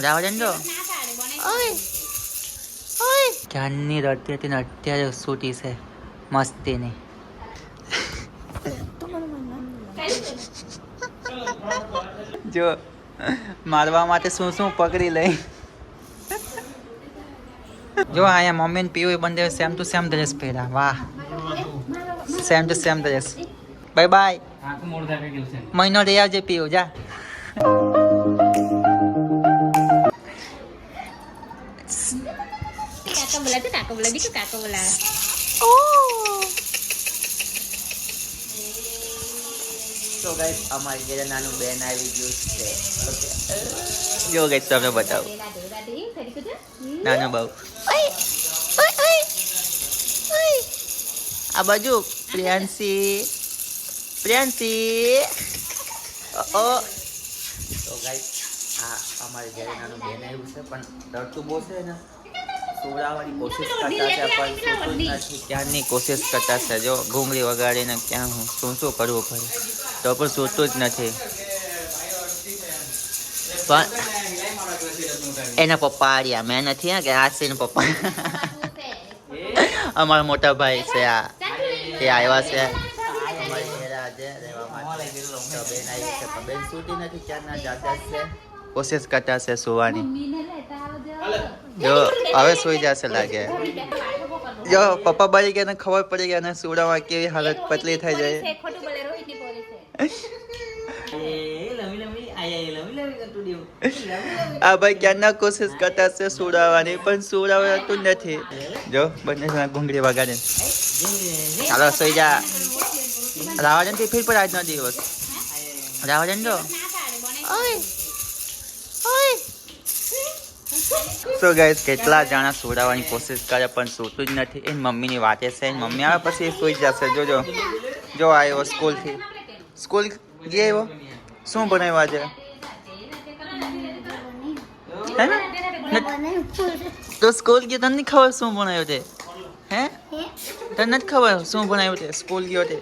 રાવજન જો ઓય ઓય ક્યારની રડતી હતી ને અત્યારે સૂટી છે મસ્તીની. જો મારવા માટે શું શું પકડી લઈ. જો અહીંયા મમ્મી ને પીવું બંને સેમ ટુ સેમ ડ્રેસ પહેર્યા. વાહ, same to same dress. Bye bye. મહિનો રહી આવજે પીવું જા. કાકો બોલા દીકુ કાકો બોલા. તો ગાઈસ અમારી ઘરે નાનું બેન આવી ગયું છે. ઓકે જો ગાઈસ તમને બતાવું નાનું બહુ. આ બાજુ પ્રિયાંશી પ્રિયાંશી. ઓ તો ગાઈસ આ અમારી ઘરે નાનું બેન આવ્યું છે પણ ડરતું બહુ છે ને. સુવડાવવાની કોશિશ કરતા છે પણ સૂતું જ નથી. ક્યારની કોશિશ કરતા છે. જો ઘૂંઘરી વગાડીને ક્યાં હું શું કરવું પડે તો પણ સૂતું જ નથી. પણ એના પપ્પા આર્યા મેં નથી કે આ છે એના પપ્પા. અમારા મોટા ભાઈ છે આ એ આવ્યા છે અમારી ઘરે આજે રહેવા માટે. તો બેન આવી છે પણ બેન સૂતી નથી ક્યારના જાતા છે. કોશિશ કરતા છે સુવાની. જો હવે સુઈ જશે લાગે. જો પપ્પા બળી ગયા ને ખબર પડી ગયા ને સુડામાં કેવી હાલત પતલી થઈ જાય. આ ભાઈ ક્યારના કોશિશ કરતા છે સુડાવવાની પણ સુડાવાતું નથી. જો બંને ઘૂંઘરી વગાડે. ચાલો સુઈ જા. રાવજન થી ફિર પર આજનો દિવસ. રાવજન જો સો ગાઈસ કેટલા જણા સુડાવવાની કોશિશ કરે પણ સૂતું જ નથી. એની મમ્મીની વાતે છે. એની મમ્મી આવે પછી સુઈ જશે. જોજો જો આવ્યો સ્કૂલથી. સ્કૂલ ગયો શું બનાવ્યું આજે? તો સ્કૂલ ગયો તને ખબર શું બનાવ્યું તે? હે તને નથી ખબર શું બનાવ્યું તે? સ્કૂલ ગયો તે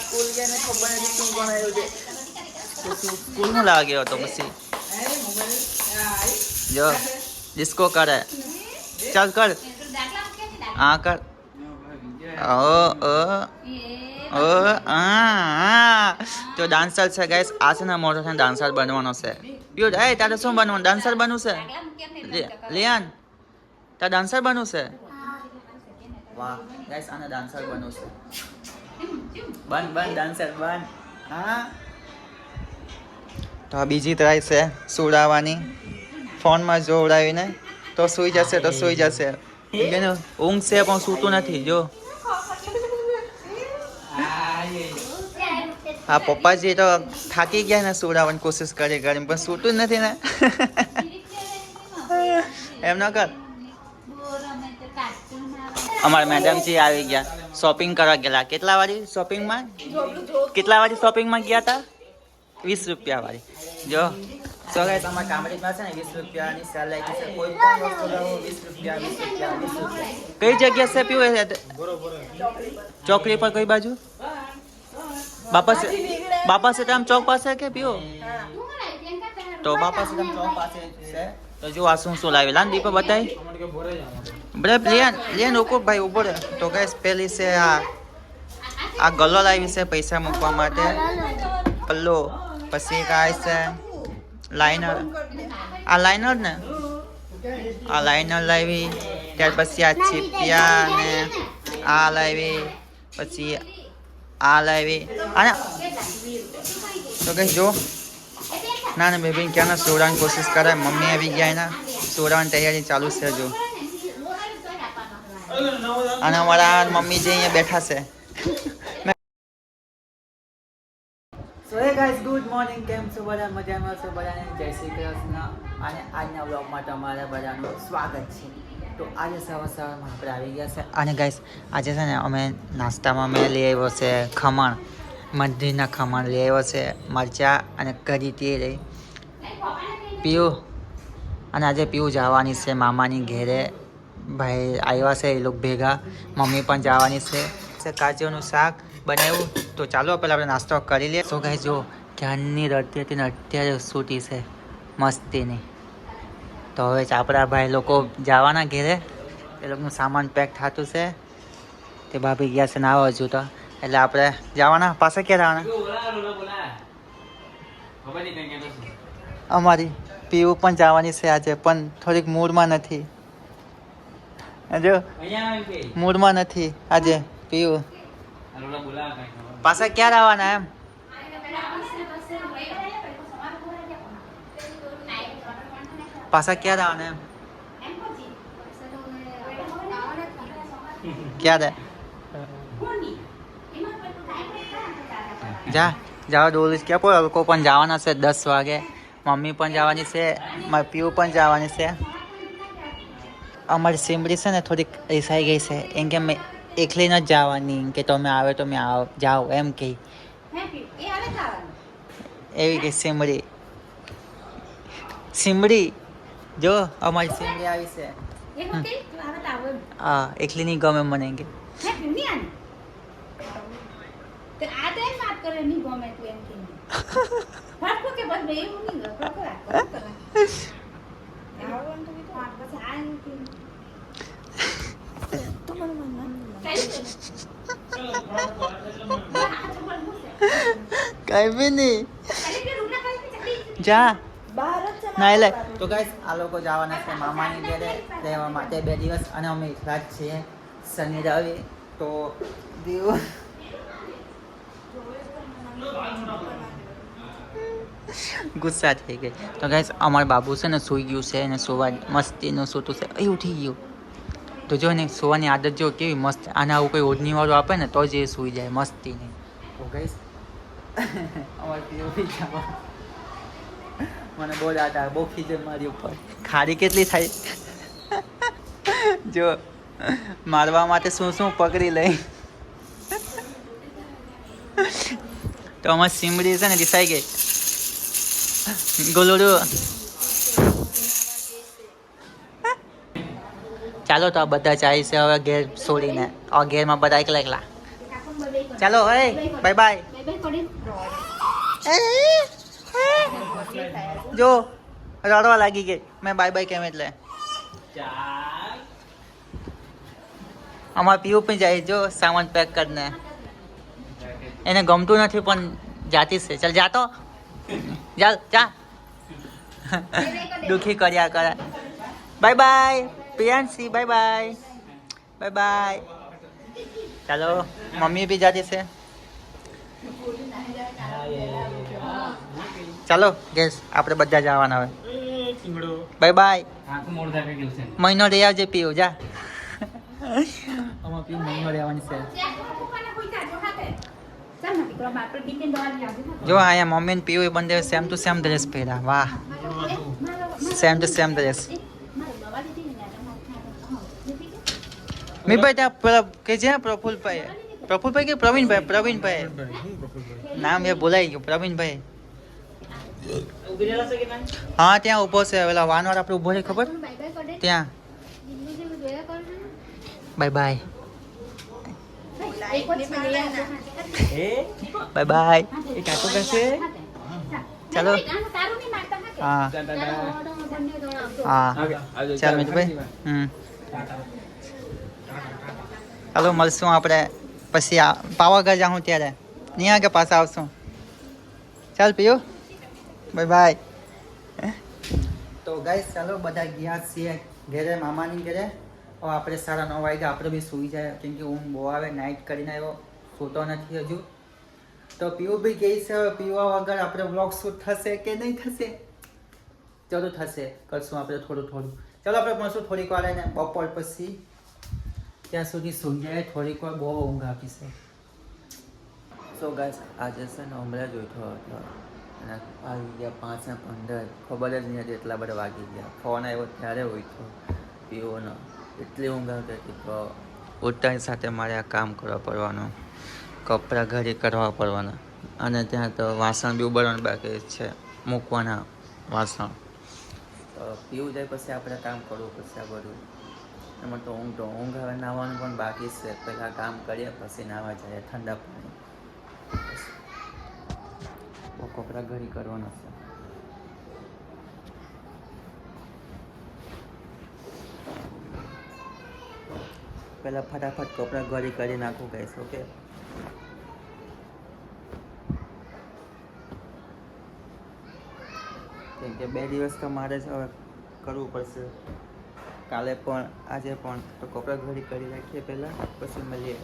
સ્કૂલ ગયા ને ખબર નથી શું બનાવ્યું તે. સ્કૂલમાં લાગ્યો હતો પછી જો ડિસ્કો કરે. ચાલ કર હા કર. તો ડાન્સર છે ગાઈસ. આ છે ને મોટો છે ડાન્સર બનવાનો છે. પ્યુર એ તારે શું બનવાનું? ડાન્સર બનવું છે લિયાન? તારે ડાન્સર બનવું છે? વાહ ગાઈસ આને ડાન્સર બનવું છે. બન ડાન્સર બન. હા તો આ બીજી ટ્રાય છે સુડાવવાની. ફોનમાં જોવડાવીને તો સૂઈ જશે તો સૂઈ જશે. ઊંઘ છે પણ સૂતું નથી. જો હા પપ્પાજી તો થાકી ગયા ને સુડાવવાની કોશિશ કરી પણ સૂતું જ નથી ને. એમ ના કર. અમારા મેડમજી આવી ગયા. શોપિંગ કરવા ગયેલા. કેટલા વાળી શોપિંગમાં? કેટલા વાળી શોપિંગમાં ગયા હતા? 20 રૂપિયા વાળી. જો સો ગાઈસ અમારા કામરેજમાં છે ને 20 રૂપિયાની સેલ લાગી છે. કોઈ પણ વસ્તુ લાવો 20 રૂપિયા 20 રૂપિયા 20 રૂપિયા. કઈ જગ્યા છે પીવું? ચોકડી પર કઈ બાજુ? બાપા સીતારામ ચોક પાસે કે પીવો? તો બાપા સીતારામ ચોક પાસે છે. તો જો આ શું લાવી લાન દીપા બતાવી. બરાબર લિયાન ઉભો ભાઈ ઉભો રહે. તો ગાઈસ પેલી છે આ ગલ્લો લાવી છે પૈસા મૂકવા માટે. ગલ્લો પછી ગાઈસ છે લાઇનર. આ લાઇનર ને આ લાઇનર લાવી. ત્યાર પછી આ ચીપિયા ને આ લાવી. પછી આ લાવી. અને તો કઈ જો ના બેબી ક્યાંના સોડાની કોશિશ કરે. મમ્મી આવી ગયા એના સોડાની તૈયારી ચાલુ છે. જો અને અમારા મમ્મી જે અહીંયા બેઠા છે. સો હે ગાઈસ ગુડ મોર્નિંગ. કેમ છો બધા? મજામાં છો બધાને? જય શ્રી કૃષ્ણ. અને આજના વ્લોગમાં તમારા બધાનું સ્વાગત છે. તો આજે સવારમાં આપણે આવી ગયા છે. અને ગાઈસ આજે છે ને અમે નાસ્તામાં મેં લઈ આવ્યો છે ખમણ. મંદિરના ખમણ લઈ આવ્યો છે. મરચાં અને કરી તેલ પીવું. અને આજે પીવું જવાની છે મામાની ઘેરે. ભાઈ આવ્યા છે એ લોકો ભેગા. મમ્મી પણ જવાની છે. કાચુનું શાક બનાવ્યું. તો ચાલો પહેલાં આપણે નાસ્તો કરી લઈએ. તો ગાઈસ જો ક્યારની રડતી હતી ને અત્યારે સૂતી છે મસ્તીની. તો હવે આપણા ભાઈ લોકો જવાના ઘેરે, એ લોકોનું સામાન પેક થતું છે. તે ભાભી ગયા છે ના હજુ તો, એટલે આપણે જવાના. પાછા ક્યારે આવવાના? અમારી પીવું પણ જવાની છે આજે, પણ થોડીક મૂડમાં નથી. જો મૂડમાં નથી આજે પીવું. પાછા ક્યારે આવવાના એમ? પાછા ક્યારે આવવાના એમ? ક્યારે? જાઓ ડોલીસ ક્યાં કોઈ લોકો પણ જવાના છે 10 વાગે. મમ્મી પણ જવાની છે, મારી પીવું પણ જવાની છે. અમારી સિમરી છે ને થોડીક રિસાઈ ગઈ છે, એમ કે મેં એકલી ન જવાની, કે તમે આવે તો મેં જાઓ એમ કહી. એવી કે સિમરી જો અમારી સિમરી આવી છે. હા એકલી નહીં ગમે મને કે. કઈ બી નહીં જા ના લે. તો ગાઈસ આ લોકો જવાના છે મામાની ઘરે રહેવા માટે 2 દિવસ, અને અમે એકલા જ છીએ શનિ રવિ. તો ગુસ્સા થઈ ગઈ. તો ગાઈસ અમારા બાબુ છે ને સૂઈ ગયું છે, અને સુવા મસ્તીનું સૂતું છે. એ ઉઠી ગયું. તો જો ને સુવાની આદત જો કેવી મસ્ત. આને આવું કોઈ ઓઢણી વાળું આપે ને તો જ એ સૂઈ જાય મસ્તીની. તો ગાઈસ અમારે પીવું જવા, મને બહુ દાદા બહુ ખીજે મારી ઉપર. ખારી કેટલી થાય જો મારવા માટે શું પકડી લઈ. તો અમારી સિમડી છે ને દિસાઈ ગઈ. ગોલોડું ચાલો તો આ બધા જાય છે હવે ઘેર છોડીને. આ ઘેરમાં બધા એકલા. ચાલો હે બાય બાય. જો રડવા લાગી ગઈ મેં બાય બાય કેમ એટલે. અમારે પીવું પણ જાય જો સામાન પેક કરીને. એને ગમતું નથી પણ જાતી છે. ચાલ જાતો જા દુખી કર્યા કરે. Bye bye Priyanshi, bye bye. ચાલો મમ્મી બી જાતી છે. ચાલો ગેસ આપણે બધા જવાના હવે. By bye. મહિનો રહી આવજે પીવું જા. અમારે પીવું મહિનો રહેવાની છે. જો અહીંયા મમ્મી ને પીવું બંને સેમ ટુ સેમ ડ્રેસ પહેર્યા. વાહ સેમ ટુ સેમ ડ્રેસ. મીભાઈ ત્યાં પેલા કે છે પ્રફુલભાઈ કે પ્રવીણભાઈ નામ એ બોલાઈ ગયું. પ્રવીણભાઈ હા ત્યાં ઊભો છે. પેલા વાનવાર આપણે ઊભો છે ખબર ત્યાં. Bye bye. Bye bye. એ કાકુ કહેશે ચાલો. હા ચાલ મિતુભાઈ. ચાલો મળશું આપણે પછી પાવાગઢ જાઉં ત્યારે. નહીં કે પાછા આવશું. ચાલ પીયું બાય બાય. તો ગાઈસ ચાલો બધા ગયા છીએ ઘરે મામાની ઘરે. આપણે 9:30 વાગે આપણે બી સૂઈ જાય, કેમ કે ઊંઘ બહુ આવે. નાઇટ કરીને આવ્યો, સૂતો નથી હજુ. તો પીવું બી કહે છે પીવા વગર આપણે વ્લોગ શૂટ થશે કે નહીં થશે? ચલો થશે, કરશું આપણે થોડું. ચાલો આપણે મળશું થોડીક વાર એને બપોર પછી. ત્યાં સુધી સૂઈ જાય. થોડીક વાર બહુ ઊંઘ આપી છે. સો ગાઈસ આજે છે ને હમણાં જ ઉઠ્યો હતો અને આવી ગયા 5:15. ખબર જ નહીં હતી એટલા બધા વાગી ગયા. ફોન આવ્યો ત્યારે ઉઠ્યો પીવોનો. એટલી ઊંઘ આવતી હતી તો ઉઠતાની સાથે મારે આ કામ કરવા પડવાનું, કપડાં ઘરે કરવા પડવાના, અને ત્યાં તો વાસણ બી ઉબાડવાનું બાકી છે, મૂકવાના વાસણ. તો પીવું જાય પછી આપણે કામ કરવું પડશે આ બધું. એમાં તો ઊંઘ આવે. નાહવાનું પણ બાકી છે. પહેલાં કામ કરીએ પછી નાહવા જાય ઠંડા પાણી. કપડાં ઘડી કરવાના છે. પહેલાં ફટાફટ કપડાં ઘડી કરી નાખું ગાઈસ. ઓકે, કેમ કે 2 દિવસ તો મારે જ હવે કરવું પડશે. કાલે પણ આજે પણ તો કપડાં ઘડી કરી રાખીએ પહેલાં, પછી મળીએ.